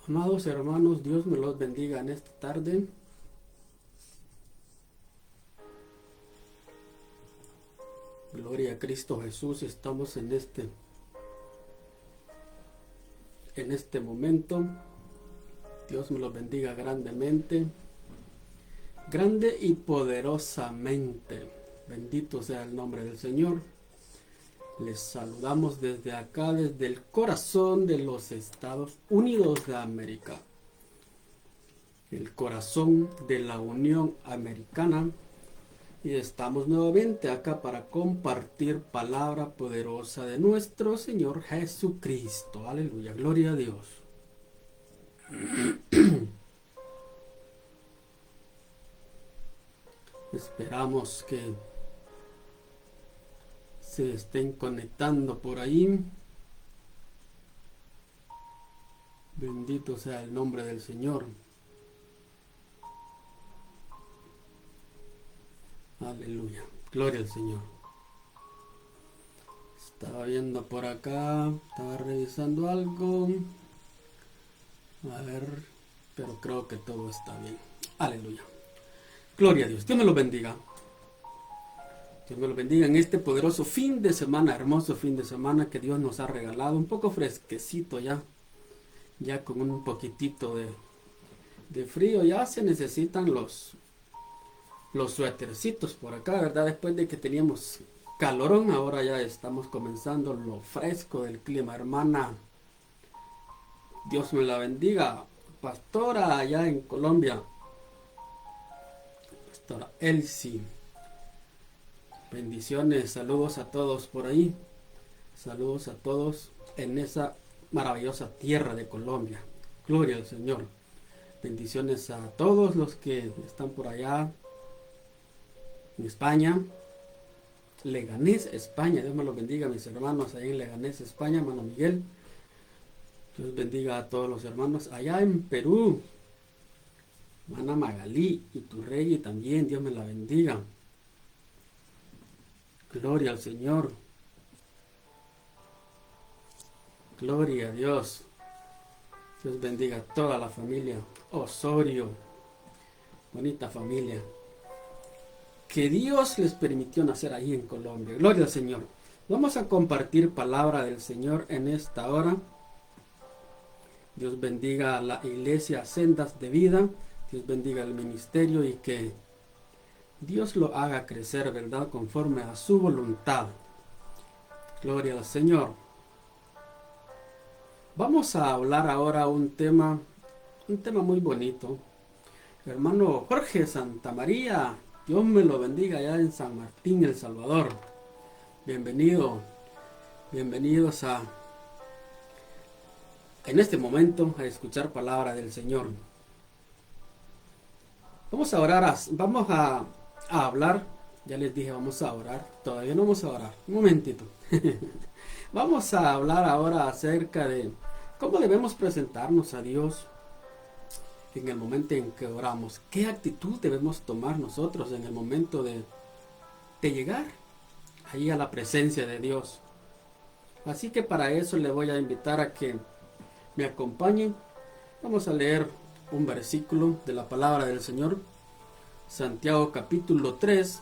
Amados hermanos, Dios me los bendiga en esta tarde. Gloria a Cristo Jesús. Estamos en este momento. Dios me los bendiga grandemente, grande y poderosamente. Bendito sea el nombre del Señor. Les saludamos desde acá, desde el corazón de los Estados Unidos de América, el corazón de la Unión Americana. Y estamos nuevamente acá para compartir palabra poderosa de nuestro Señor Jesucristo. Aleluya, gloria a Dios. Esperamos que se estén conectando por ahí. Bendito sea el nombre del Señor. Aleluya, gloria al Señor. Estaba viendo por acá, estaba revisando algo. A ver, pero creo que todo está bien. Aleluya. Gloria a Dios. Dios me lo bendiga. Dios me lo bendiga en este poderoso fin de semana, hermoso fin de semana que Dios nos ha regalado. Un poco fresquecito ya con un poquitito de frío. Ya se necesitan los suétercitos por acá, ¿verdad? Después de que teníamos calorón, ahora ya estamos comenzando lo fresco del clima, hermana. Dios me la bendiga. Pastora allá en Colombia. Pastora Elsie. Bendiciones, saludos a todos por ahí. Saludos a todos en esa maravillosa tierra de Colombia. Gloria al Señor. Bendiciones a todos los que están por allá en España. Leganés, España. Dios me los bendiga, mis hermanos ahí en Leganés, España. Hermano Miguel. Dios bendiga a todos los hermanos allá en Perú. Hermana Magalí y tu rey también. Dios me la bendiga. Gloria al Señor. Gloria a Dios. Dios bendiga a toda la familia Osorio. Bonita familia que Dios les permitió nacer ahí en Colombia. Gloria al Señor. Vamos a compartir palabra del Señor en esta hora. Dios bendiga a la iglesia Sendas de Vida. Dios bendiga el ministerio y que Dios lo haga crecer, ¿verdad? Conforme a su voluntad. Gloria al Señor. Vamos a hablar ahora un tema muy bonito. Hermano Jorge Santamaría, Dios me lo bendiga allá en San Martín, El Salvador. Bienvenidos en este momento a escuchar palabra del Señor. Vamos a orar, vamos a hablar. Ya les dije, vamos a orar. Todavía no vamos a orar. Un momentito. Vamos a hablar ahora acerca de cómo debemos presentarnos a Dios en el momento en que oramos. ¿Qué actitud debemos tomar nosotros en el momento de llegar ahí a la presencia de Dios? Así que para eso le voy a invitar a que me acompañen. Vamos a leer un versículo de la palabra del Señor. Santiago capítulo 4.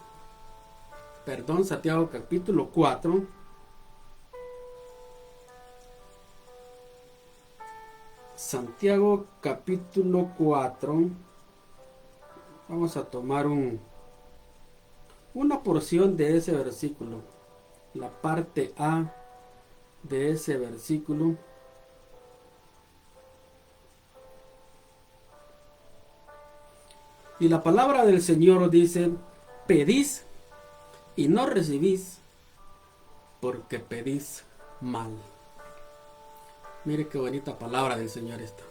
Santiago capítulo 4. Vamos a tomar una porción de ese versículo. La parte A de ese versículo. Y la palabra del Señor dice: pedís y no recibís, porque pedís mal. Mire qué bonita palabra del Señor esta.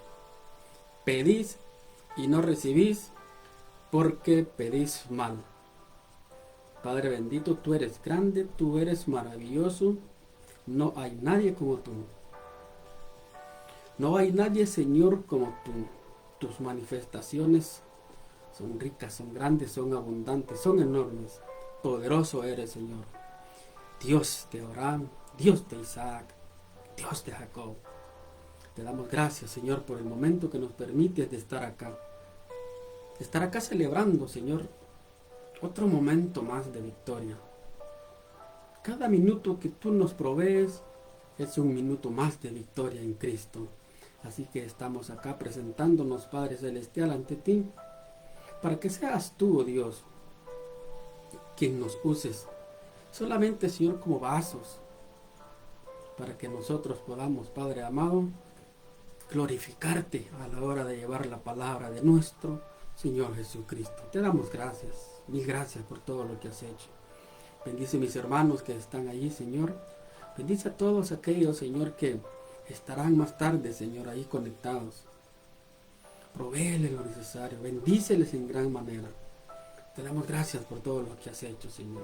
Pedís y no recibís, porque pedís mal. Padre bendito, tú eres grande, tú eres maravilloso. No hay nadie como tú. No hay nadie, Señor, como tú. Tus manifestaciones son ricas, son grandes, son abundantes, son enormes. Poderoso eres, Señor. Dios de Abraham, Dios de Isaac, Dios de Jacob. Te damos gracias, Señor, por el momento que nos permites de estar acá. De estar acá celebrando, Señor, otro momento más de victoria. Cada minuto que tú nos provees es un minuto más de victoria en Cristo. Así que estamos acá presentándonos, Padre Celestial, ante ti, para que seas tú, oh Dios, quien nos uses. Solamente, Señor, como vasos, para que nosotros podamos, Padre amado, glorificarte a la hora de llevar la palabra de nuestro Señor Jesucristo. Te damos gracias, mil gracias por todo lo que has hecho. Bendice a mis hermanos que están allí, Señor. Bendice a todos aquellos, Señor, que estarán más tarde, Señor, ahí conectados. Provéeles lo necesario, bendíceles en gran manera. Te damos gracias por todo lo que has hecho, Señor.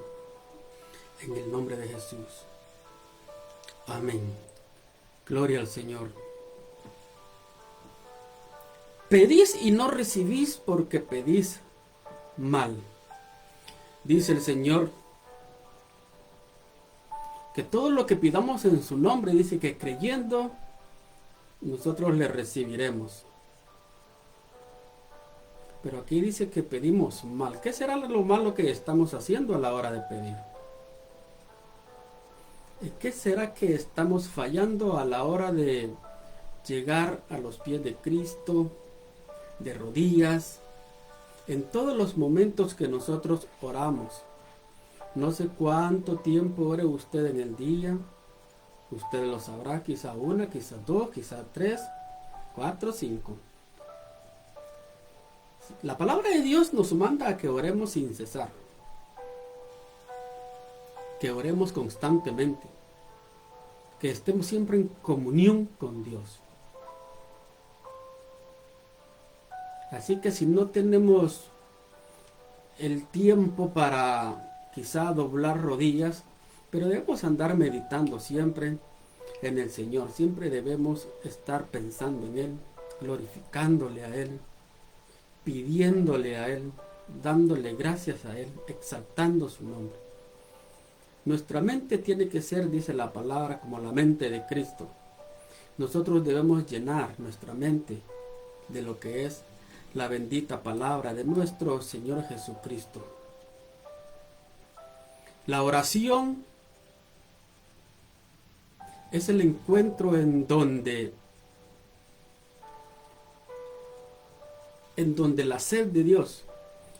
En el nombre de Jesús. Amén. Gloria al Señor. Pedís y no recibís porque pedís mal. Dice el Señor que todo lo que pidamos en su nombre, dice que creyendo, nosotros le recibiremos. Pero aquí dice que pedimos mal. ¿Qué será lo malo que estamos haciendo a la hora de pedir? ¿Y qué será que estamos fallando a la hora de llegar a los pies de Cristo, de rodillas, en todos los momentos que nosotros oramos? No sé cuánto tiempo ore usted en el día. Usted lo sabrá, quizá una, quizá dos, quizá tres, cuatro, cinco. La palabra de Dios nos manda a que oremos sin cesar, que oremos constantemente, que estemos siempre en comunión con Dios. Así que si no tenemos el tiempo para quizá doblar rodillas, pero debemos andar meditando siempre en el Señor. Siempre debemos estar pensando en Él, glorificándole a Él, pidiéndole a Él, dándole gracias a Él, exaltando su nombre. Nuestra mente tiene que ser, dice la palabra, como la mente de Cristo. Nosotros debemos llenar nuestra mente de lo que es la bendita palabra de nuestro Señor Jesucristo. La oración es el encuentro en donde la sed de Dios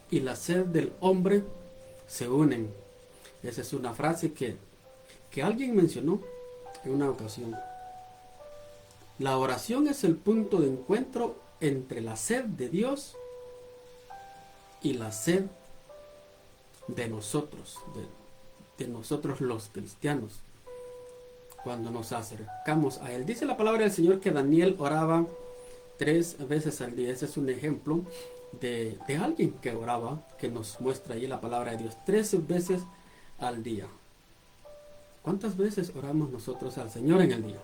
y la sed del hombre se unen. Esa es una frase que alguien mencionó en una ocasión. La oración es el punto de encuentro entre la sed de Dios y la sed de nosotros, de nosotros los cristianos, cuando nos acercamos a Él. Dice la palabra del Señor que Daniel oraba 3 veces al día. Ese es un ejemplo de alguien que oraba, que nos muestra ahí la palabra de Dios, 3 veces al día. ¿Cuántas veces oramos nosotros al Señor en el día?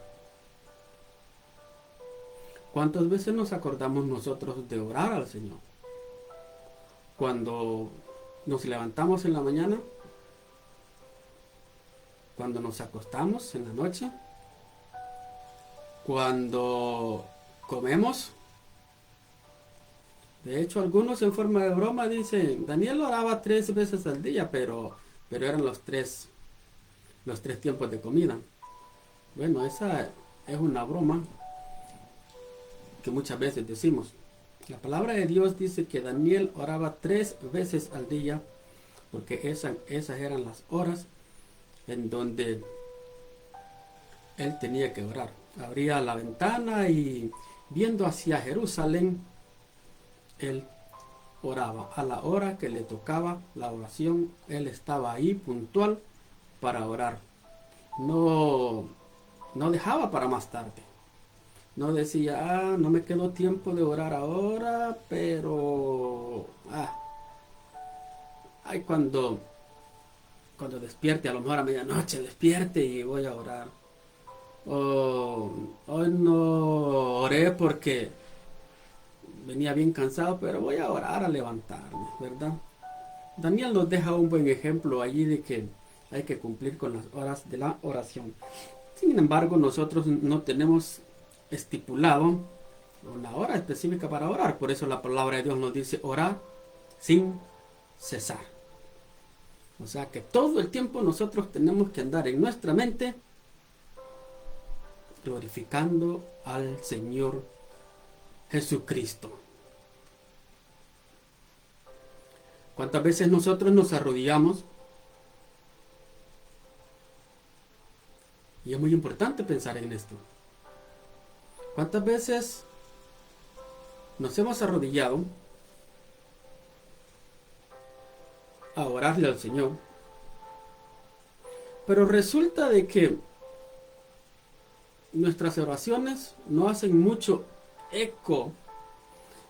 ¿Cuántas veces nos acordamos nosotros de orar al Señor? Cuando nos levantamos en la mañana, cuando nos acostamos en la noche, cuando comemos. De hecho, algunos en forma de broma dicen, Daniel oraba 3 veces al día, pero eran los tres tiempos de comida. Bueno, esa es una broma que muchas veces decimos. La palabra de Dios dice que Daniel oraba 3 veces al día, porque esas eran las horas en donde él tenía que orar. Abría la ventana y viendo hacia Jerusalén, él oraba. A la hora que le tocaba la oración, él estaba ahí puntual para orar. No dejaba para más tarde. No decía, no me quedó tiempo de orar ahora, pero cuando despierte, a lo mejor a medianoche despierte y voy a orar. Hoy no oré porque venía bien cansado, pero voy a orar a levantarme, ¿verdad? Daniel nos deja un buen ejemplo allí de que hay que cumplir con las horas de la oración. Sin embargo, nosotros no tenemos estipulado una hora específica para orar. Por eso la palabra de Dios nos dice orar sin cesar. O sea que todo el tiempo nosotros tenemos que andar en nuestra mente glorificando al Señor Jesucristo. ¿Cuántas veces nosotros nos arrodillamos? Y es muy importante pensar en esto. ¿Cuántas veces nos hemos arrodillado a orarle al Señor? Pero resulta de que nuestras oraciones no hacen mucho eco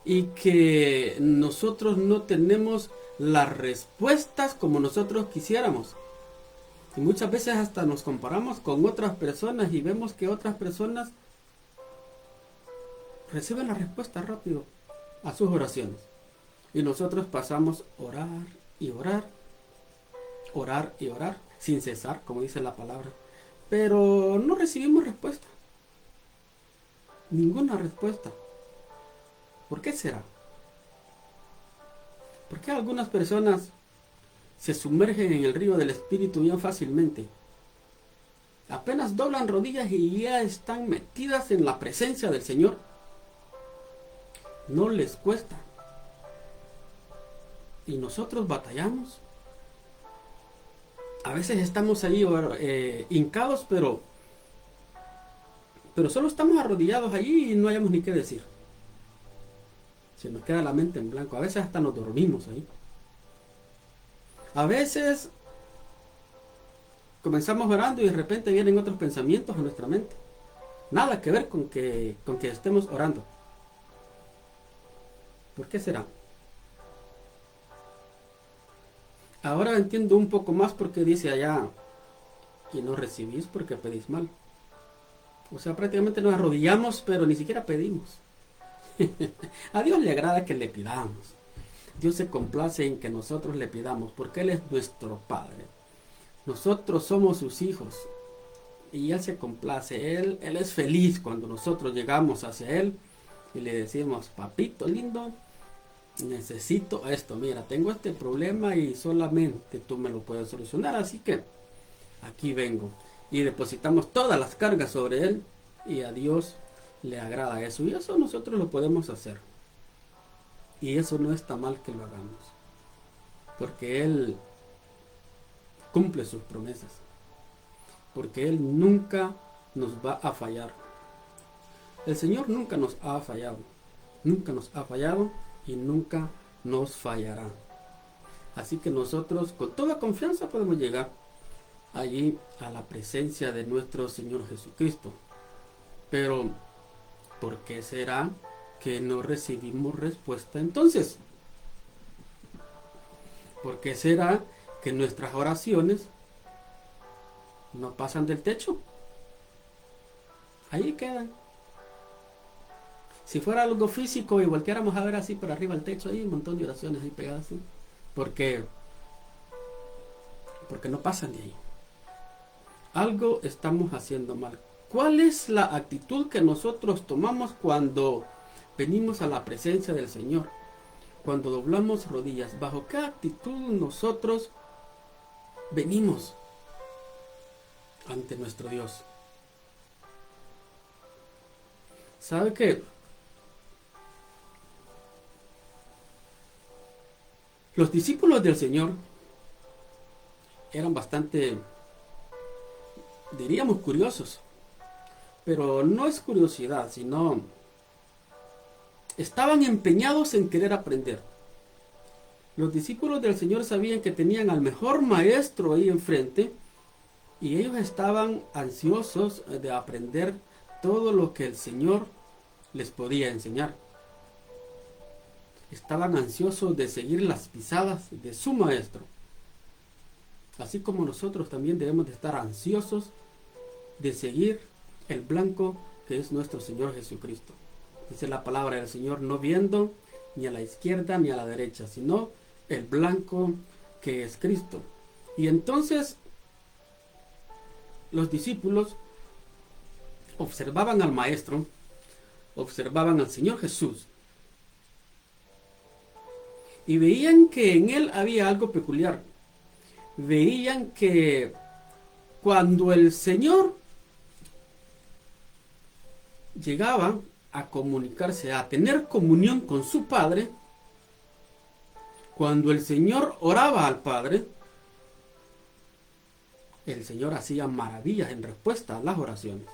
y que nosotros no tenemos las respuestas como nosotros quisiéramos. Y muchas veces hasta nos comparamos con otras personas y vemos que otras personas reciben la respuesta rápido a sus oraciones. Y nosotros pasamos a orar y orar, orar y orar, sin cesar, como dice la palabra. Pero no recibimos respuesta. Ninguna respuesta. ¿Por qué será? ¿Por qué algunas personas se sumergen en el río del Espíritu bien fácilmente? Apenas doblan rodillas y ya están metidas en la presencia del Señor. No les cuesta. Y nosotros batallamos. A veces estamos ahí hincados, pero solo estamos arrodillados allí y no hayamos ni qué decir. Se nos queda la mente en blanco. A veces hasta nos dormimos ahí. A veces comenzamos orando y de repente vienen otros pensamientos a nuestra mente. Nada que ver con que estemos orando. ¿Por qué será? Ahora entiendo un poco más porque dice allá, y no recibís porque pedís mal. O sea, prácticamente nos arrodillamos, pero ni siquiera pedimos. A Dios le agrada que le pidamos. Dios se complace en que nosotros le pidamos, porque Él es nuestro Padre. Nosotros somos sus hijos. Y Él se complace. Él es feliz cuando nosotros llegamos hacia Él y le decimos, papito lindo, necesito esto. Mira, tengo este problema y solamente tú me lo puedes solucionar. Así que aquí vengo. Y depositamos todas las cargas sobre Él. Y a Dios le agrada eso. Y eso nosotros lo podemos hacer. Y eso no está mal que lo hagamos. Porque Él cumple sus promesas. Porque Él nunca nos va a fallar. El Señor nunca nos ha fallado. Nunca nos ha fallado y nunca nos fallará. Así que nosotros con toda confianza podemos llegar allí a la presencia de nuestro Señor Jesucristo. Pero, ¿por qué será que no recibimos respuesta entonces? ¿Por qué será que nuestras oraciones no pasan del techo? Ahí quedan. Si fuera algo físico y volteáramos a ver así por arriba el techo, hay un montón de oraciones ahí pegadas así. Porque no pasan de ahí. Algo estamos haciendo mal. ¿Cuál es la actitud que nosotros tomamos cuando venimos a la presencia del Señor? Cuando doblamos rodillas, ¿bajo qué actitud nosotros venimos ante nuestro Dios? ¿Sabe qué? Los discípulos del Señor eran bastante, diríamos, curiosos. Pero no es curiosidad, sino estaban empeñados en querer aprender. Los discípulos del Señor sabían que tenían al mejor maestro ahí enfrente y ellos estaban ansiosos de aprender todo lo que el Señor les podía enseñar. Estaban ansiosos de seguir las pisadas de su maestro. Así como nosotros también debemos de estar ansiosos de seguir el blanco que es nuestro Señor Jesucristo. Dice la palabra del Señor, no viendo ni a la izquierda ni a la derecha, sino el blanco que es Cristo. Y entonces los discípulos observaban al maestro observaban al Señor Jesús y veían que en él había algo peculiar. Veían que cuando el Señor llegaba a comunicarse, a tener comunión con su Padre, cuando el Señor oraba al Padre, el Señor hacía maravillas en respuesta a las oraciones.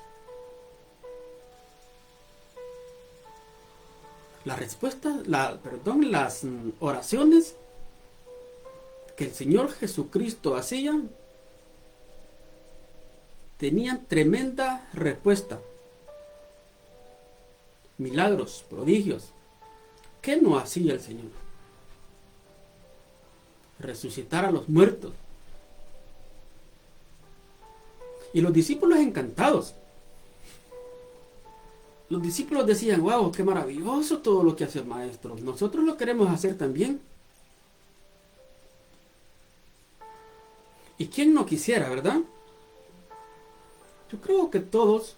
Las oraciones que el Señor Jesucristo hacía tenían tremenda respuesta. Milagros, prodigios. ¿Qué no hacía el Señor? Resucitar a los muertos. Y los discípulos encantados. Los discípulos decían, wow, qué maravilloso todo lo que hace el Maestro. Nosotros lo queremos hacer también. ¿Y quién no quisiera, verdad? Yo creo que todos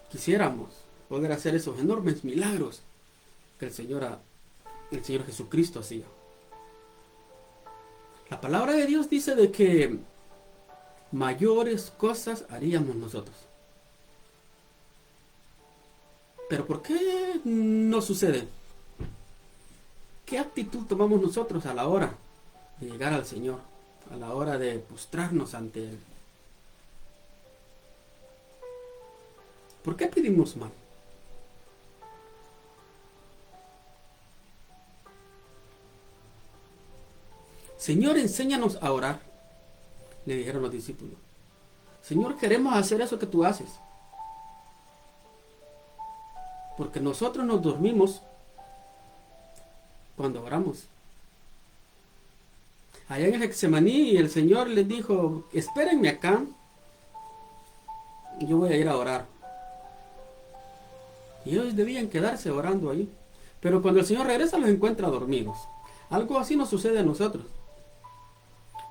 quisiéramos poder hacer esos enormes milagros que el Señor Jesucristo hacía. La palabra de Dios dice de que mayores cosas haríamos nosotros. Pero ¿por qué no sucede? ¿Qué actitud tomamos nosotros a la hora de llegar al Señor? A la hora de postrarnos ante Él. ¿Por qué pedimos mal? Señor, enséñanos a orar, le dijeron los discípulos. Señor, queremos hacer eso que tú haces. Porque nosotros nos dormimos cuando oramos. Allá en Getsemaní el Señor les dijo, espérenme acá, yo voy a ir a orar. Y ellos debían quedarse orando ahí. Pero cuando el Señor regresa los encuentra dormidos. Algo así nos sucede a nosotros.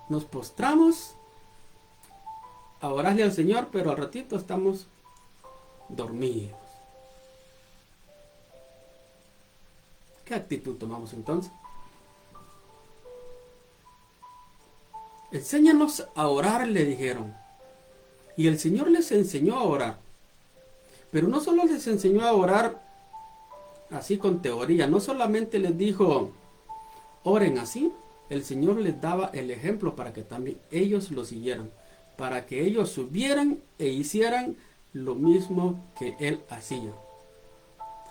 Nos postramos a orarle al Señor, pero al ratito estamos dormidos. ¿Qué actitud tomamos entonces? Enséñanos a orar, le dijeron. Y el Señor les enseñó a orar. Pero no solo les enseñó a orar así con teoría, no solamente les dijo, oren así, el Señor les daba el ejemplo para que también ellos lo siguieran, para que ellos subieran e hicieran lo mismo que Él hacía.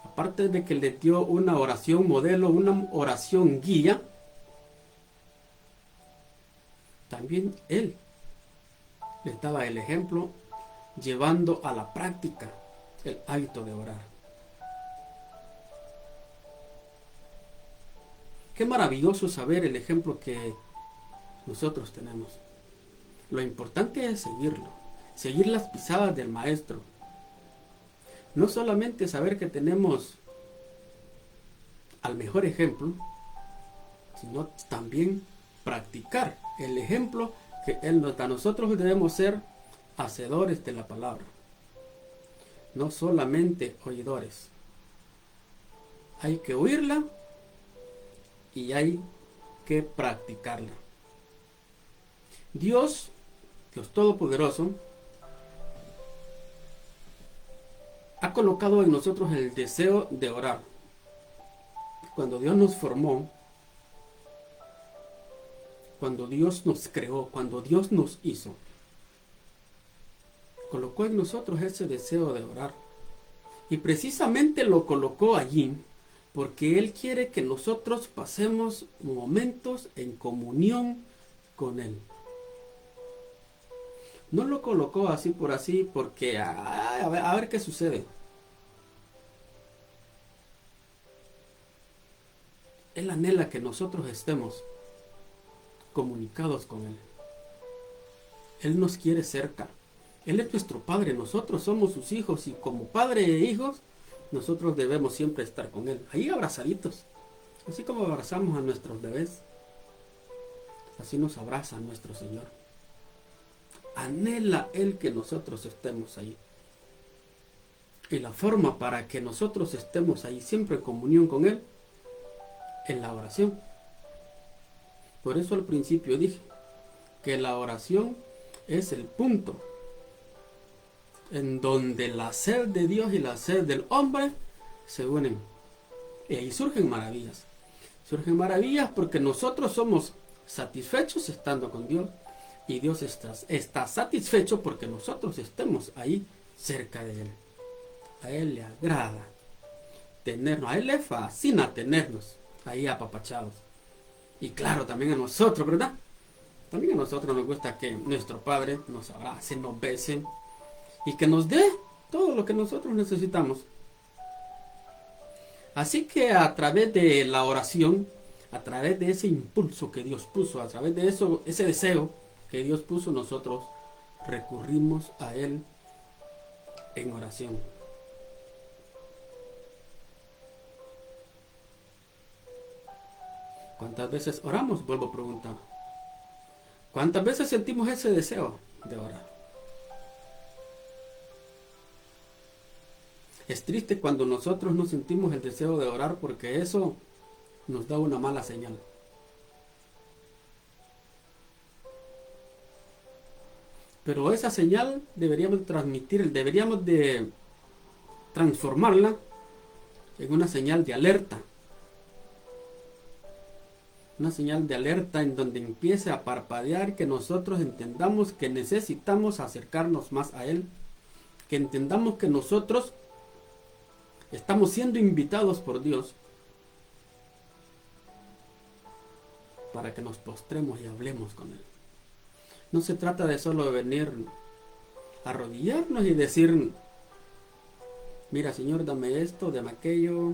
Aparte de que les dio una oración modelo, una oración guía, también Él les daba el ejemplo llevando a la práctica el hábito de orar. Qué maravilloso saber el ejemplo que nosotros tenemos. Lo importante es seguirlo, seguir las pisadas del Maestro. No solamente saber que tenemos al mejor ejemplo, sino también practicar el ejemplo que Él nos da. Nosotros debemos ser hacedores de la palabra, no solamente oidores. Hay que oírla y hay que practicarla. Dios Todopoderoso, ha colocado en nosotros el deseo de orar. Cuando Dios nos formó, cuando Dios nos creó, cuando Dios nos hizo, colocó en nosotros ese deseo de orar. Y precisamente lo colocó allí porque Él quiere que nosotros pasemos momentos en comunión con Él. No lo colocó así por así porque a ver qué sucede. Él anhela que nosotros estemos comunicados con Él. Él nos quiere cerca. Él es nuestro Padre, nosotros somos sus hijos y como padre e hijos, nosotros debemos siempre estar con Él. Ahí abrazaditos, así como abrazamos a nuestros bebés, así nos abraza nuestro Señor. Anhela Él que nosotros estemos ahí. Y la forma para que nosotros estemos ahí siempre en comunión con Él es la oración. Por eso al principio dije que la oración es el punto en donde la sed de Dios y la sed del hombre se unen. Y ahí surgen maravillas. Surgen maravillas porque nosotros somos satisfechos estando con Dios. Y Dios está satisfecho porque nosotros estemos ahí cerca de Él. A Él le agrada tenernos, a Él le fascina tenernos ahí apapachados. Y claro, también a nosotros, ¿verdad? También a nosotros nos gusta que nuestro Padre nos abrace, nos bese y que nos dé todo lo que nosotros necesitamos. Así que a través de la oración, a través de ese impulso que Dios puso, a través de eso, ese deseo que Dios puso, nosotros recurrimos a Él en oración. ¿Cuántas veces oramos? Vuelvo a preguntar. ¿Cuántas veces sentimos ese deseo de orar? Es triste cuando nosotros no sentimos el deseo de orar porque eso nos da una mala señal. Pero esa señal deberíamos de transformarla en una señal de alerta. Una señal de alerta en donde empiece a parpadear, que nosotros entendamos que necesitamos acercarnos más a Él, que entendamos que nosotros estamos siendo invitados por Dios para que nos postremos y hablemos con Él. No se trata de solo venir a arrodillarnos y decir, mira Señor, dame esto, dame aquello.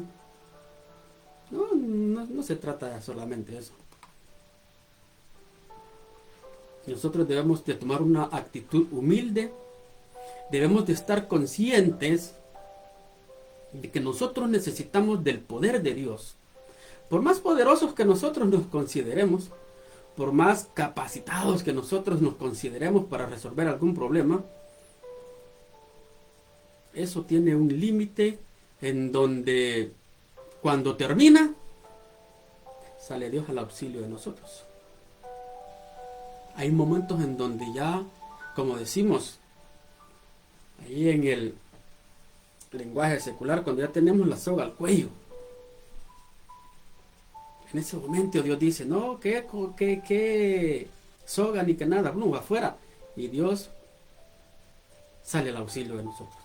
No se trata de solamente eso. Nosotros debemos de tomar una actitud humilde, debemos de estar conscientes de que nosotros necesitamos del poder de Dios. Por más poderosos que nosotros nos consideremos, por más capacitados que nosotros nos consideremos para resolver algún problema, eso tiene un límite en donde cuando termina, sale Dios al auxilio de nosotros. Hay momentos en donde ya, como decimos, ahí en el lenguaje secular, cuando ya tenemos la soga al cuello. En ese momento Dios dice, no, que soga ni que nada, no, afuera. Y Dios sale al auxilio de nosotros.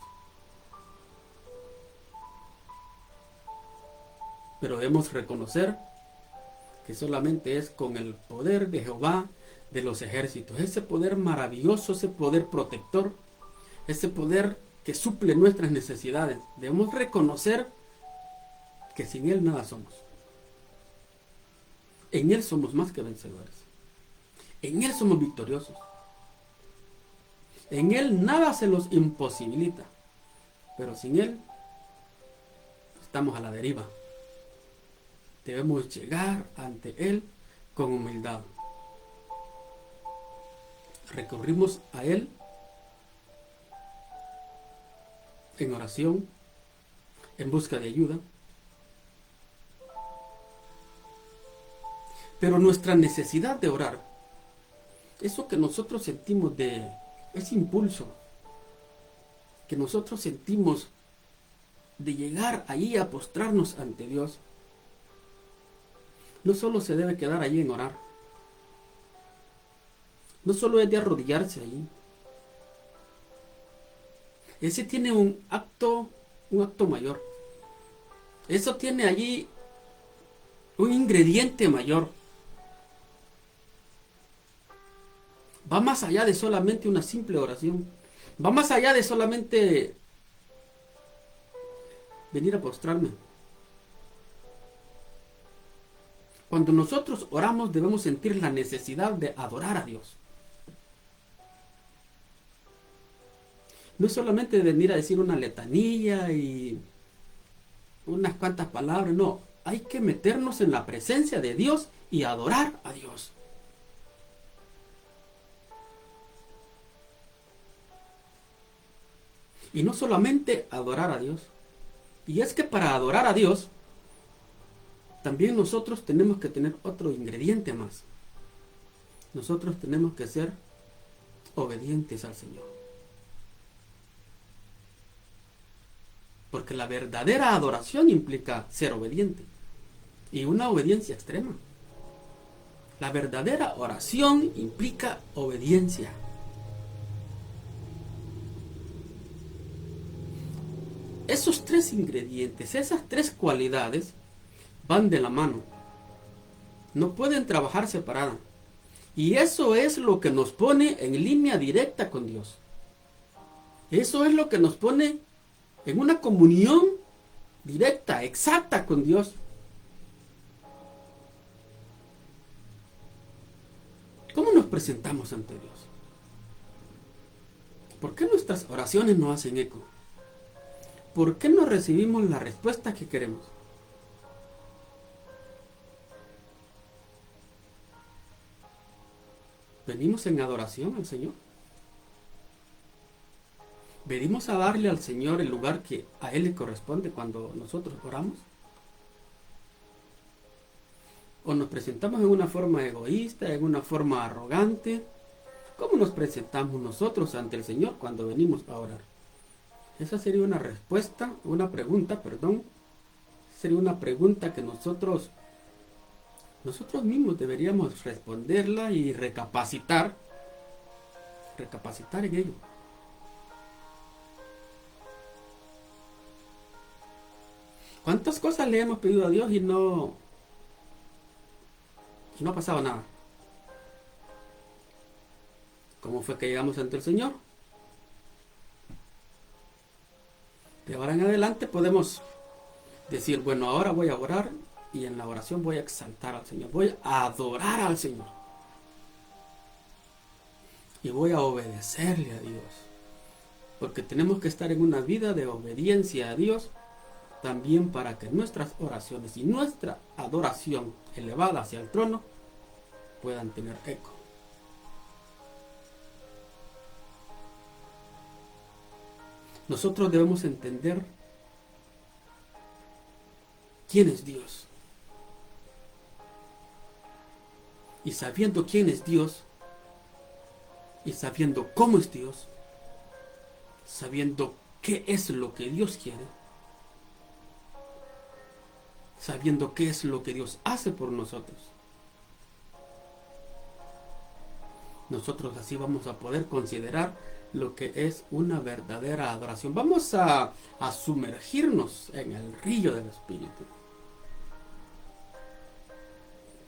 Pero debemos reconocer que solamente es con el poder de Jehová de los ejércitos, ese poder maravilloso, ese poder protector, ese poder que suple nuestras necesidades. Debemos reconocer que sin Él nada somos. En Él somos más que vencedores. En Él somos victoriosos. En Él nada se nos imposibilita. Pero sin Él estamos a la deriva. Debemos llegar ante Él con humildad. Recurrimos a Él en oración, en busca de ayuda. Pero nuestra necesidad de orar, eso que nosotros sentimos de ese impulso, que nosotros sentimos de llegar allí a postrarnos ante Dios, no solo se debe quedar allí en orar, no solo es de arrodillarse allí. Ese tiene un acto mayor. Eso tiene allí un ingrediente mayor. Va más allá de solamente una simple oración. Va más allá de solamente venir a postrarme. Cuando nosotros oramos debemos sentir la necesidad de adorar a Dios. No solamente de venir a decir una letanía y unas cuantas palabras, no. Hay que meternos en la presencia de Dios y adorar a Dios. Y no solamente adorar a Dios. Y es que para adorar a Dios, también nosotros tenemos que tener otro ingrediente más. Nosotros tenemos que ser obedientes al Señor. Porque la verdadera adoración implica ser obediente. Y una obediencia extrema. La verdadera oración implica obediencia. Esos tres ingredientes, esas tres cualidades, van de la mano. No pueden trabajar separadas. Y eso es lo que nos pone en línea directa con Dios. Eso es lo que nos pone en una comunión directa, exacta con Dios. ¿Cómo nos presentamos ante Dios? ¿Por qué nuestras oraciones no hacen eco? ¿Por qué no recibimos la respuesta que queremos? ¿Venimos en adoración al Señor? ¿Venimos a darle al Señor el lugar que a Él le corresponde cuando nosotros oramos? ¿O nos presentamos en una forma egoísta, en una forma arrogante? ¿Cómo nos presentamos nosotros ante el Señor cuando venimos a orar? Esa sería una pregunta, sería una pregunta que nosotros mismos deberíamos responderla y recapacitar en ello. ¿Cuántas cosas le hemos pedido a Dios y no ha pasado nada? ¿Cómo fue que llegamos ante el Señor? De ahora en adelante podemos decir, bueno, ahora voy a orar y en la oración voy a exaltar al Señor, voy a adorar al Señor y voy a obedecerle a Dios, porque tenemos que estar en una vida de obediencia a Dios también para que nuestras oraciones y nuestra adoración elevada hacia el trono puedan tener eco. Nosotros debemos entender quién es Dios. Y sabiendo quién es Dios, y sabiendo cómo es Dios, sabiendo qué es lo que Dios quiere, sabiendo qué es lo que Dios hace por nosotros, nosotros así vamos a poder considerar lo que es una verdadera adoración. Vamos a sumergirnos en el río del Espíritu.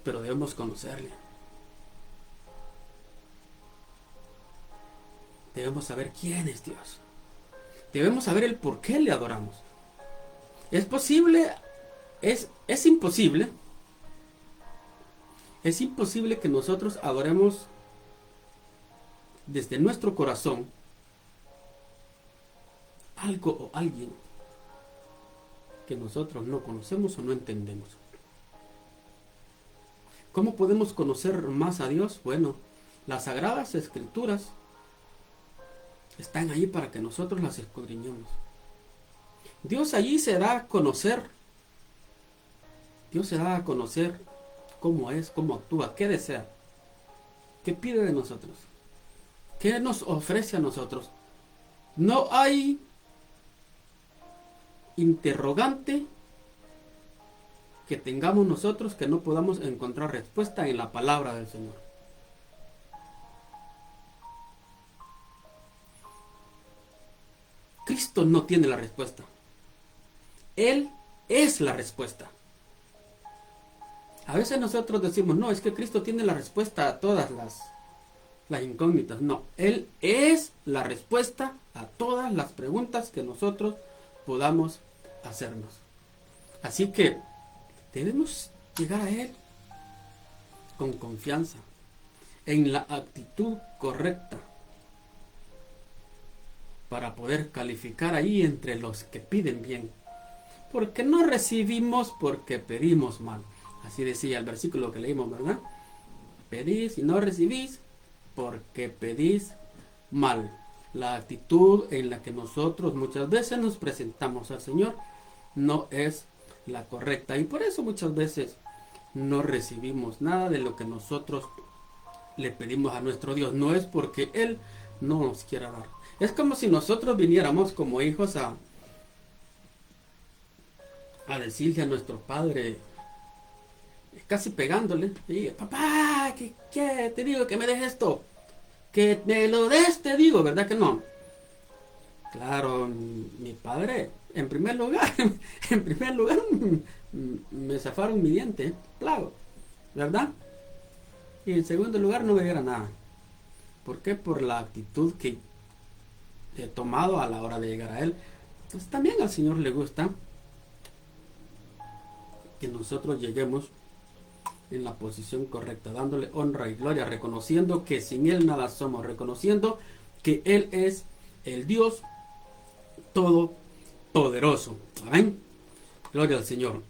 Pero debemos conocerle. Debemos saber quién es Dios. Debemos saber el por qué le adoramos. Es posible, es imposible. Es imposible que nosotros adoremos desde nuestro corazón algo o alguien que nosotros no conocemos o no entendemos. ¿Cómo podemos conocer más a Dios? Bueno, las Sagradas Escrituras están ahí para que nosotros las escudriñemos. Dios allí se da a conocer. Dios se da a conocer cómo es, cómo actúa, qué desea, qué pide de nosotros, qué nos ofrece a nosotros. No hay interrogante que tengamos nosotros que no podamos encontrar respuesta en la palabra del Señor. Cristo no tiene la respuesta. Él es la respuesta. A veces nosotros decimos, no, es que Cristo tiene la respuesta a todas las incógnitas. No, Él es la respuesta a todas las preguntas que nosotros podamos hacernos. Así que debemos llegar a Él con confianza, en la actitud correcta, para poder calificar ahí entre los que piden bien. Porque no recibimos porque pedimos mal. Así decía el versículo que leímos, ¿verdad? Pedís y no recibís porque pedís mal. La actitud en la que nosotros muchas veces nos presentamos al Señor no es la correcta. Y por eso muchas veces no recibimos nada de lo que nosotros le pedimos a nuestro Dios. No es porque Él no nos quiera dar. Es como si nosotros viniéramos como hijos a decirle a nuestro Padre, casi pegándole, y, papá, ¿qué? Te digo que me des esto. Que me lo des, te digo, ¿verdad que no? Claro, mi padre, en primer lugar, me zafaron mi diente, claro, ¿verdad? Y en segundo lugar, no me diera nada. ¿Por qué? Por la actitud que he tomado a la hora de llegar a Él. Entonces también al Señor le gusta que nosotros lleguemos en la posición correcta, dándole honra y gloria, reconociendo que sin Él nada somos, reconociendo que Él es el Dios todopoderoso. Amén. Gloria al Señor.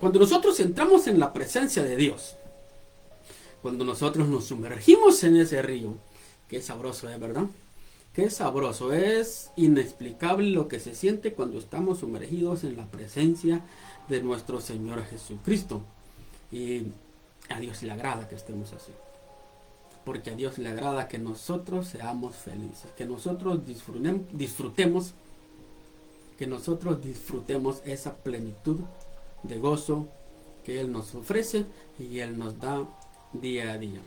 Cuando nosotros entramos en la presencia de Dios, cuando nosotros nos sumergimos en ese río, qué sabroso es, ¿verdad? Qué sabroso, es inexplicable lo que se siente cuando estamos sumergidos en la presencia de nuestro Señor Jesucristo. Y a Dios le agrada que estemos así. Porque a Dios le agrada que nosotros seamos felices, que nosotros disfrutemos esa plenitud de gozo que Él nos ofrece y Él nos da día a día.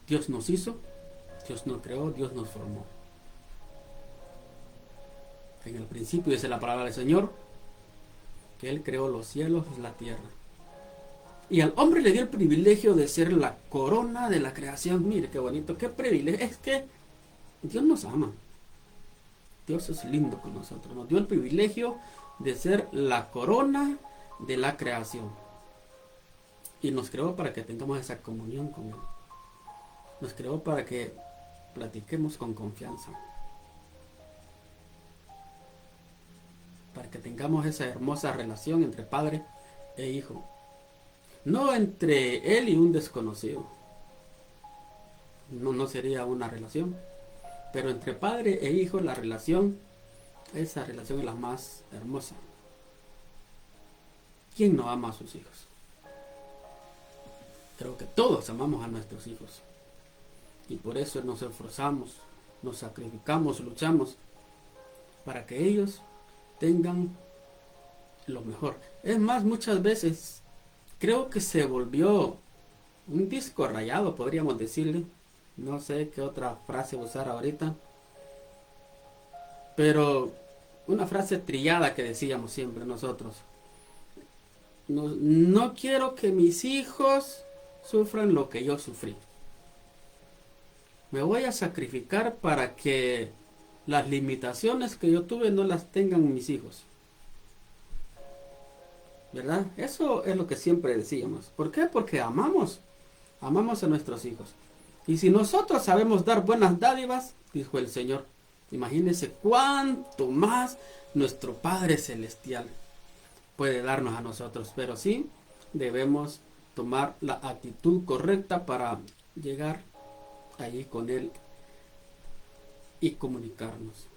Dios nos hizo, Dios nos creó, Dios nos formó. En el principio dice la palabra del Señor que Él creó los cielos y la tierra. Y al hombre le dio el privilegio de ser la corona de la creación. Mire qué bonito, qué privilegio. Es que Dios nos ama. Dios es lindo con nosotros. Nos dio el privilegio de ser la corona de la creación. Y nos creó para que tengamos esa comunión con Él. Nos creó para que platiquemos con confianza. Para que tengamos esa hermosa relación entre padre e hijo. No entre Él y un desconocido. No sería una relación. Pero entre padre e hijo esa relación es la más hermosa. ¿Quién no ama a sus hijos? Creo que todos amamos a nuestros hijos. Y por eso nos esforzamos, nos sacrificamos, luchamos para que ellos tengan lo mejor. Es más, muchas veces creo que se volvió un disco rayado, podríamos decirle. No sé qué otra frase usar ahorita. Pero una frase trillada que decíamos siempre nosotros. No quiero que mis hijos sufran lo que yo sufrí. Me voy a sacrificar para que las limitaciones que yo tuve no las tengan mis hijos. ¿Verdad? Eso es lo que siempre decíamos. ¿Por qué? Porque amamos a nuestros hijos. Y si nosotros sabemos dar buenas dádivas, dijo el Señor, imagínense cuánto más nuestro Padre Celestial puede darnos a nosotros. Pero sí debemos tomar la actitud correcta para llegar allí con Él y comunicarnos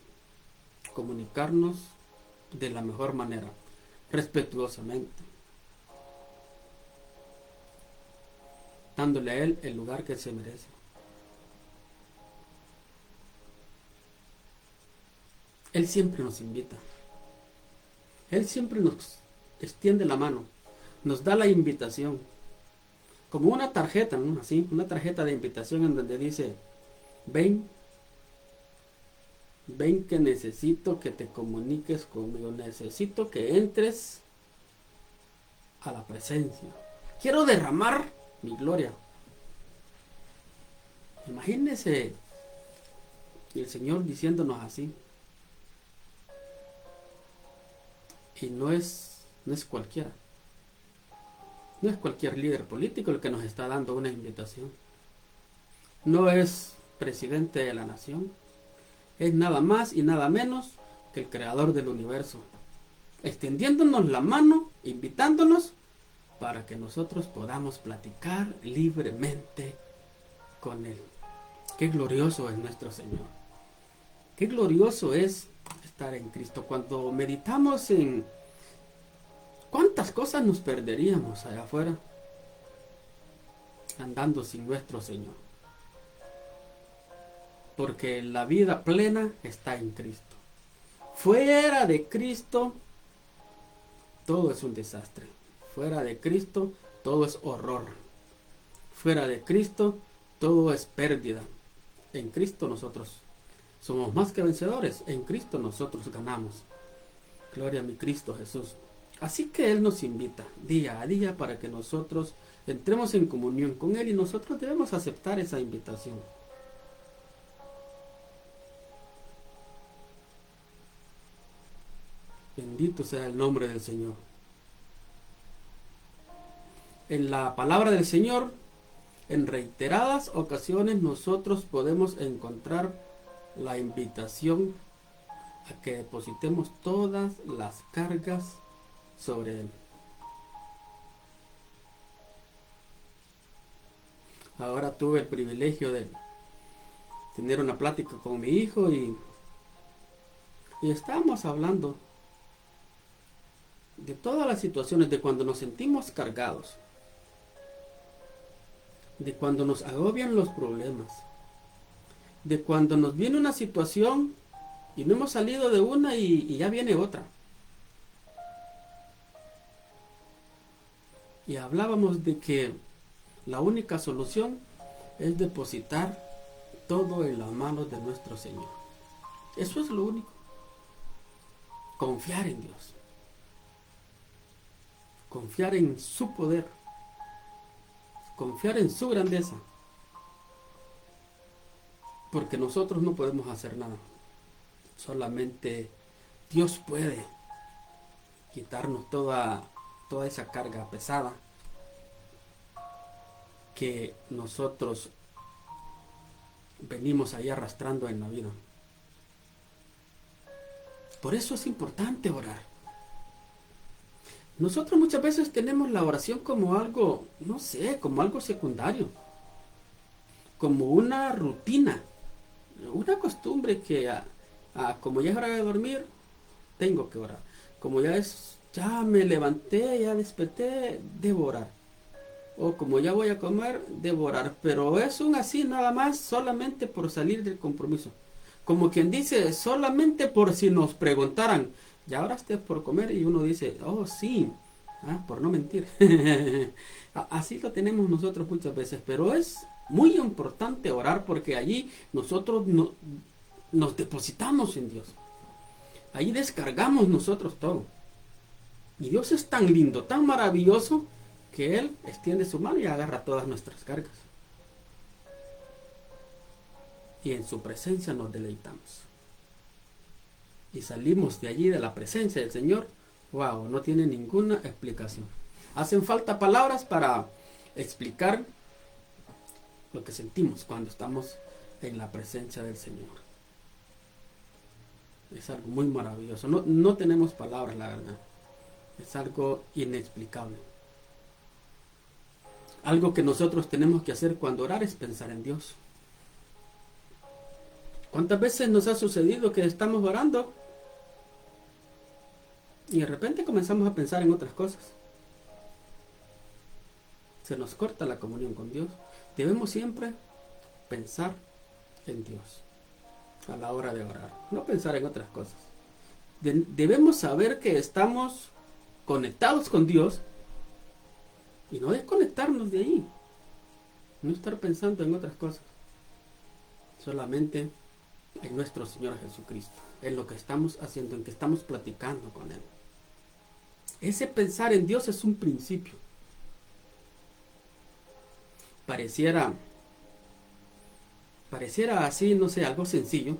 de la mejor manera, respetuosamente, dándole a Él el lugar que se merece. Él siempre nos invita, Él siempre nos extiende la mano, nos da la invitación, como una tarjeta, ¿no? Así, una tarjeta de invitación en donde dice, ven que necesito que te comuniques conmigo, necesito que entres a la presencia, quiero derramar mi gloria. Imagínense el Señor diciéndonos así. Y no es cualquiera. No es cualquier líder político el que nos está dando una invitación. No es presidente de la nación. Es nada más y nada menos que el creador del universo. Extendiéndonos la mano, invitándonos para que nosotros podamos platicar libremente con Él. Qué glorioso es nuestro Señor. Qué glorioso es estar en Cristo. Cuando meditamos en cuántas cosas nos perderíamos allá afuera andando sin nuestro Señor. Porque la vida plena está en Cristo. Fuera de Cristo, todo es un desastre. Fuera de Cristo, todo es horror. Fuera de Cristo, todo es pérdida. En Cristo nosotros somos más que vencedores. En Cristo nosotros ganamos. Gloria a mi Cristo Jesús. Así que Él nos invita día a día para que nosotros entremos en comunión con Él y nosotros debemos aceptar esa invitación. Bendito sea el nombre del Señor. En la palabra del Señor, en reiteradas ocasiones nosotros podemos encontrar la invitación a que depositemos todas las cargas sobre Él. Ahora tuve el privilegio de tener una plática con mi hijo y estábamos hablando de todas las situaciones, de cuando nos sentimos cargados, de cuando nos agobian los problemas, de cuando nos viene una situación y no hemos salido de una y ya viene otra. Y hablábamos de que la única solución es depositar todo en las manos de nuestro Señor. Eso es lo único. Confiar en Dios. Confiar en su poder. Confiar en su grandeza. Porque nosotros no podemos hacer nada. Solamente Dios puede quitarnos toda esa carga pesada que nosotros venimos ahí arrastrando en la vida. Por eso es importante orar. Nosotros muchas veces tenemos la oración como algo, no sé, como algo secundario, como una rutina, una costumbre que como ya es hora de dormir, tengo que orar. Como ya me levanté, ya desperté, debo orar. O como ya voy a comer, debo orar. Pero es un así nada más, solamente por salir del compromiso. Como quien dice, solamente por si nos preguntaran, ¿ya oraste por comer? Y uno dice, oh sí, por no mentir. Así lo tenemos nosotros muchas veces, pero es muy importante orar porque allí nosotros nos depositamos en Dios. Ahí descargamos nosotros todo. Y Dios es tan lindo, tan maravilloso, que Él extiende su mano y agarra todas nuestras cargas. Y en su presencia nos deleitamos. Y salimos de allí, de la presencia del Señor. Wow, no tiene ninguna explicación. Hacen falta palabras para explicar lo que sentimos cuando estamos en la presencia del Señor. Es algo muy maravilloso. No tenemos palabras, la verdad. Es algo inexplicable. Algo que nosotros tenemos que hacer cuando orar es pensar en Dios. ¿Cuántas veces nos ha sucedido que estamos orando y de repente comenzamos a pensar en otras cosas? Se nos corta la comunión con Dios. Debemos siempre pensar en Dios a la hora de orar, no pensar en otras cosas. Debemos saber que estamos conectados con Dios y no desconectarnos de ahí, no estar pensando en otras cosas, solamente en nuestro Señor Jesucristo, en lo que estamos haciendo, en que estamos platicando con Él. Ese pensar en Dios es un principio. Pareciera así, no sé, algo sencillo,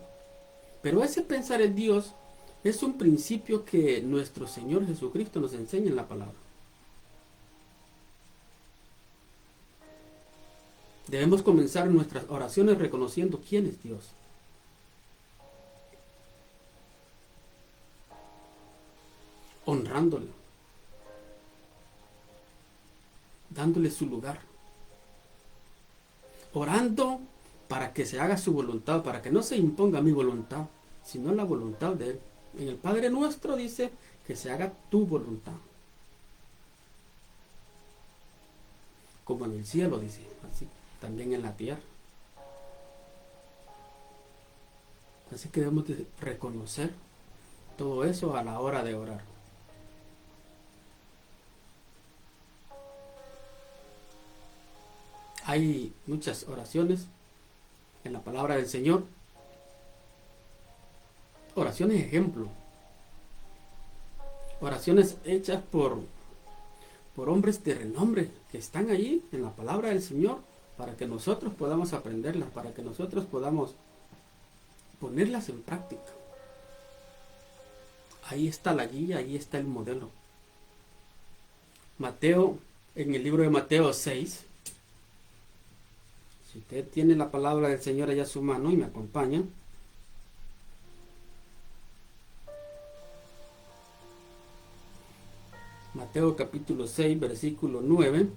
pero ese pensar en Dios es un principio que nuestro Señor Jesucristo nos enseña en la palabra. Debemos comenzar nuestras oraciones reconociendo quién es Dios. Honrándole. Dándole su lugar. Orando para que se haga su voluntad, para que no se imponga mi voluntad, sino la voluntad de Él. En el Padre Nuestro dice que se haga tu voluntad, como en el cielo, dice, así también en la tierra. Así que debemos de reconocer todo eso a la hora de orar. Hay muchas oraciones en la palabra del Señor. Oraciones ejemplo. Oraciones hechas por hombres de renombre que están allí en la palabra del Señor para que nosotros podamos aprenderlas, para que nosotros podamos ponerlas en práctica. Ahí está la guía, ahí está el modelo. Mateo, en el libro de Mateo 6, si usted tiene la palabra del Señor allá a su mano y me acompaña, Mateo capítulo 6, versículo 9,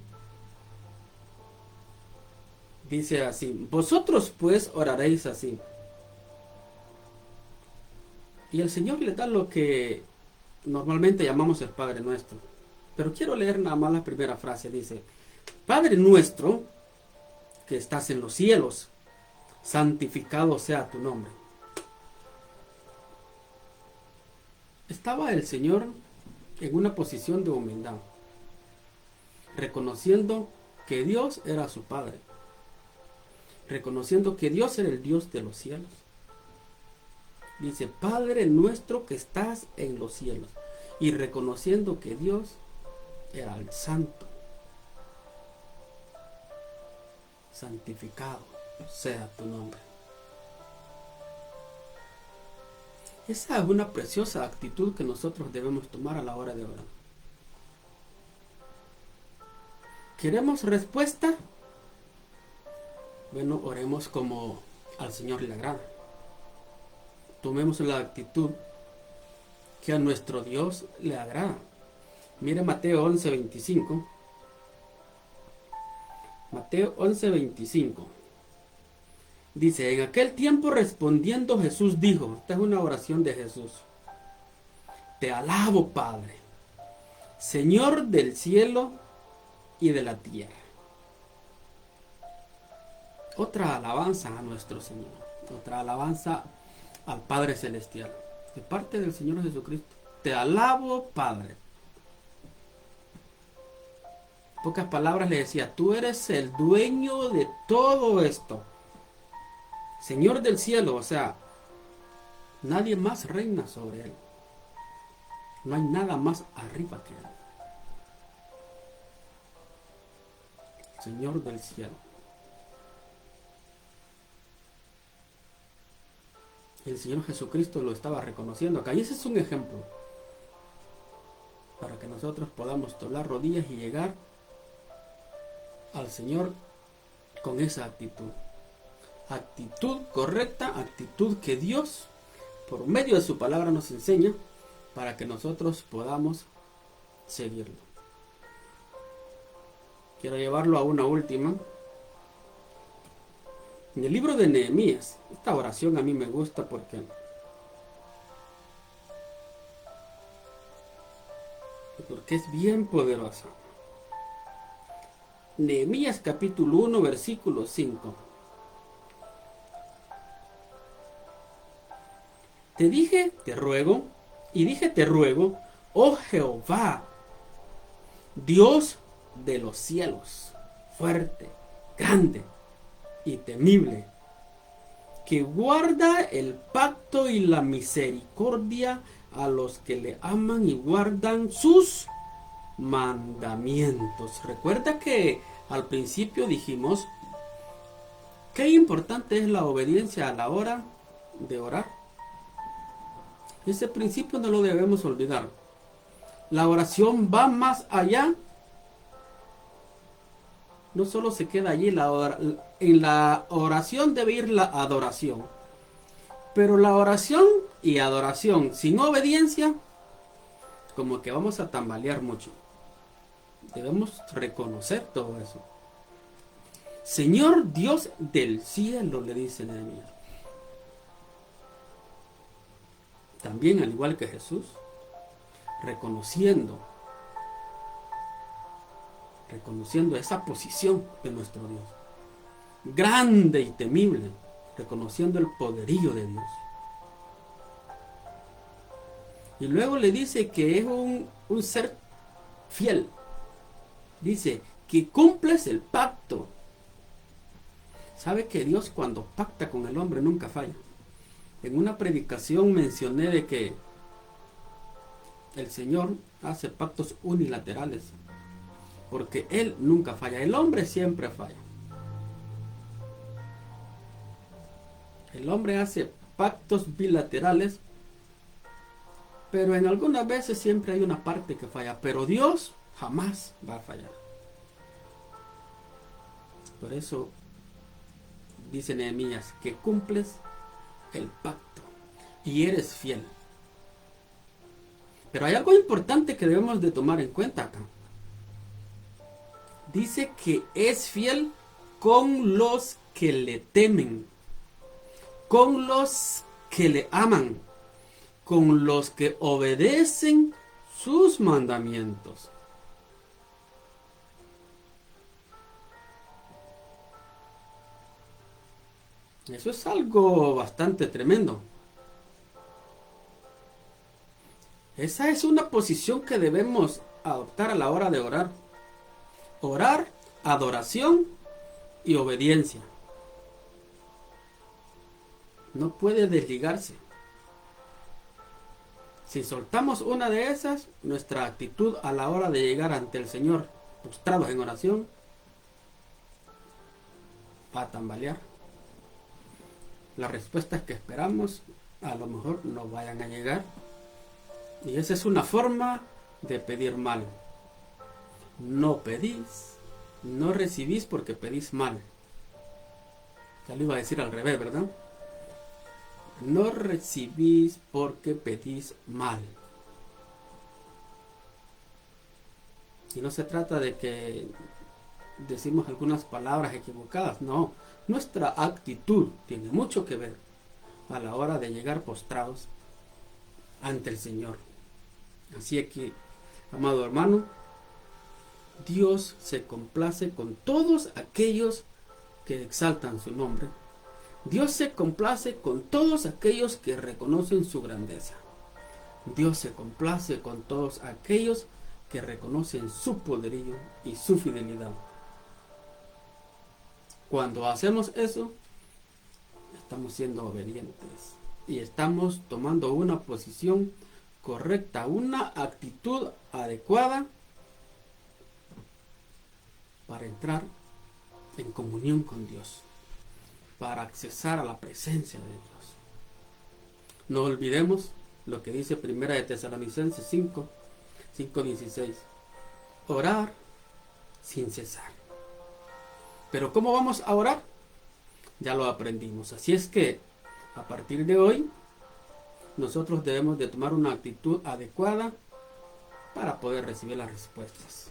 dice así: vosotros pues oraréis así. Y el Señor le da lo que normalmente llamamos el Padre Nuestro. Pero quiero leer nada más la primera frase. Dice: Padre nuestro que estás en los cielos, santificado sea tu nombre. Estaba el Señor en una posición de humildad, reconociendo que Dios era su Padre, reconociendo que Dios era el Dios de los cielos. Dice: Padre nuestro que estás en los cielos, y reconociendo que Dios era el Santo. Santificado sea tu nombre. Esa es una preciosa actitud que nosotros debemos tomar a la hora de orar. ¿Queremos respuesta? Bueno, oremos como al Señor le agrada. Tomemos la actitud que a nuestro Dios le agrada. Mire Mateo 11:25. Mateo 11:25. Dice: en aquel tiempo respondiendo Jesús dijo, esta es una oración de Jesús: te alabo, Padre, Señor del cielo y de la tierra. Otra alabanza a nuestro Señor, otra alabanza al Padre Celestial, de parte del Señor Jesucristo. Te alabo, Padre. En pocas palabras le decía: tú eres el dueño de todo esto, Señor del cielo. O sea, nadie más reina sobre él. No hay nada más arriba que él. Señor del cielo. El Señor Jesucristo lo estaba reconociendo acá. Y ese es un ejemplo para que nosotros podamos doblar rodillas y llegar al Señor con esa actitud. Actitud correcta, actitud que Dios por medio de su palabra nos enseña para que nosotros podamos seguirlo. Quiero llevarlo a una última. En el libro de Nehemías, esta oración a mí me gusta porque es bien poderosa. Nehemías capítulo 1, versículo 5. Te dije, te ruego, y dije, te ruego, oh Jehová, Dios de los cielos, fuerte, grande y temible, que guarda el pacto y la misericordia a los que le aman y guardan sus mandamientos. Recuerda que al principio dijimos qué importante es la obediencia a la hora de orar. Ese principio no lo debemos olvidar. La oración va más allá. No solo se queda allí, en la oración debe ir la adoración. Pero la oración y adoración sin obediencia, como que vamos a tambalear mucho. Debemos reconocer todo eso. Señor Dios del cielo, le dice Nehemías. También, al igual que Jesús, reconociendo esa posición de nuestro Dios, grande y temible, reconociendo el poderío de Dios. Y luego le dice que es un ser fiel. Dice que cumples el pacto. Sabe que Dios, cuando pacta con el hombre, nunca falla. En una predicación mencioné de que el Señor hace pactos unilaterales, porque Él nunca falla. El hombre siempre falla. El hombre hace pactos bilaterales, pero en algunas veces siempre hay una parte que falla. Pero Dios jamás va a fallar. Por eso dice Nehemías que cumples el pacto y eres fiel. Pero hay algo importante que debemos de tomar en cuenta acá. Dice que es fiel con los que le temen, con los que le aman, con los que obedecen sus mandamientos. Eso es algo bastante tremendo. Esa es una posición que debemos adoptar a la hora de orar. Orar, adoración y obediencia. No puede desligarse. Si soltamos una de esas, nuestra actitud a la hora de llegar ante el Señor, postrados en oración, va a tambalear. Las respuestas que esperamos a lo mejor no vayan a llegar. Y esa es una forma de pedir mal. No pedís, no recibís porque pedís mal. Ya lo iba a decir al revés, ¿verdad? No recibís porque pedís mal. Y no se trata de que decimos algunas palabras equivocadas, no. Nuestra actitud tiene mucho que ver a la hora de llegar postrados ante el Señor. Así es que, amado hermano, Dios se complace con todos aquellos que exaltan su nombre. Dios se complace con todos aquellos que reconocen su grandeza. Dios se complace con todos aquellos que reconocen su poderío y su fidelidad. Cuando hacemos eso, estamos siendo obedientes y estamos tomando una posición correcta, una actitud adecuada para entrar en comunión con Dios, para accesar a la presencia de Dios. No olvidemos lo que dice 1 de Tesalonicenses 5:16. Orar sin cesar. Pero ¿cómo vamos a orar? Ya lo aprendimos. Así es que a partir de hoy nosotros debemos de tomar una actitud adecuada para poder recibir las respuestas.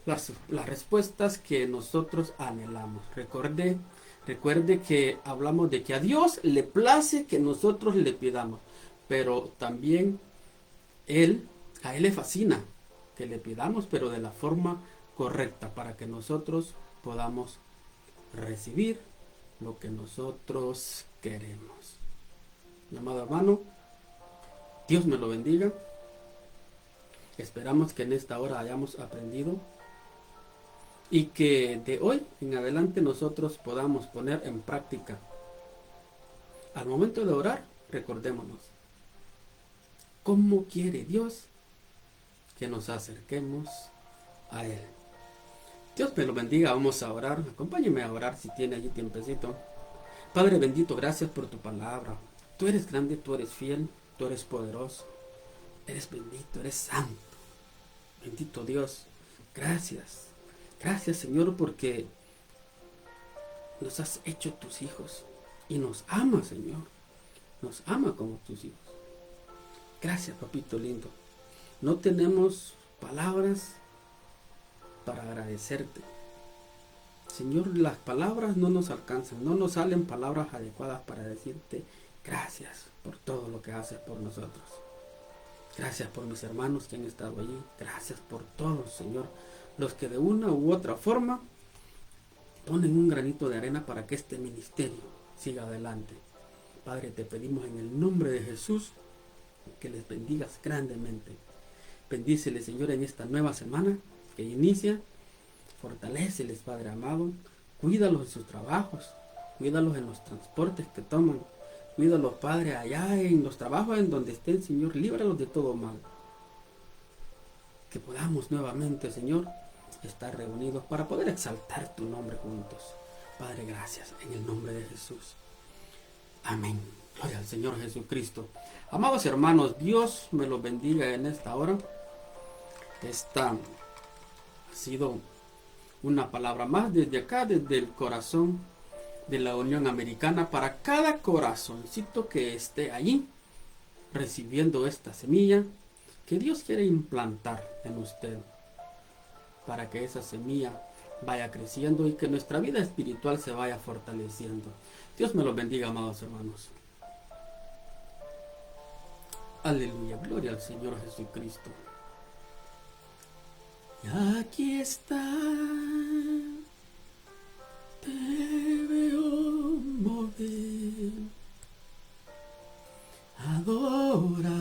Las respuestas que nosotros anhelamos. Recuerde que hablamos de que a Dios le place que nosotros le pidamos, pero también a Él le fascina que le pidamos, pero de la forma correcta, para que nosotros podamos recibir lo que nosotros queremos. Mi amado hermano, Dios me lo bendiga. Esperamos que en esta hora hayamos aprendido y que de hoy en adelante nosotros podamos poner en práctica. Al momento de orar, recordémonos cómo quiere Dios que nos acerquemos a Él. Dios me lo bendiga. Vamos a orar. Acompáñeme a orar si tiene allí tiempecito. Padre bendito, gracias por tu palabra. Tú eres grande, tú eres fiel, tú eres poderoso, eres bendito, eres santo. Bendito Dios, gracias. Gracias, Señor, porque nos has hecho tus hijos y nos ama, Señor. Nos ama como tus hijos. Gracias, papito lindo. No tenemos palabras para agradecerte. Señor, las palabras no nos alcanzan, no nos salen palabras adecuadas para decirte gracias por todo lo que haces por nosotros. Gracias por mis hermanos que han estado allí. Gracias por todos, Señor, los que de una u otra forma ponen un granito de arena para que este ministerio siga adelante. Padre, te pedimos en el nombre de Jesús que les bendigas grandemente. Bendíceles, Señor, en esta nueva semana que inicia. Fortaléceles, Padre amado. Cuídalos en sus trabajos. Cuídalos en los transportes que toman. Cuídalos, Padre, allá en los trabajos en donde estén, Señor. Líbralos de todo mal. Que podamos nuevamente, Señor, estar reunidos para poder exaltar tu nombre juntos. Padre, gracias en el nombre de Jesús. Amén. Gloria al Señor Jesucristo. Amados hermanos, Dios me los bendiga en esta hora. Esta ha sido una palabra más desde acá, desde el corazón de la Unión Americana, para cada corazoncito que esté allí recibiendo esta semilla que Dios quiere implantar en usted, para que esa semilla vaya creciendo y que nuestra vida espiritual se vaya fortaleciendo. Dios me los bendiga, amados hermanos. Aleluya, gloria al Señor Jesucristo. Y aquí está, te veo mover, adora.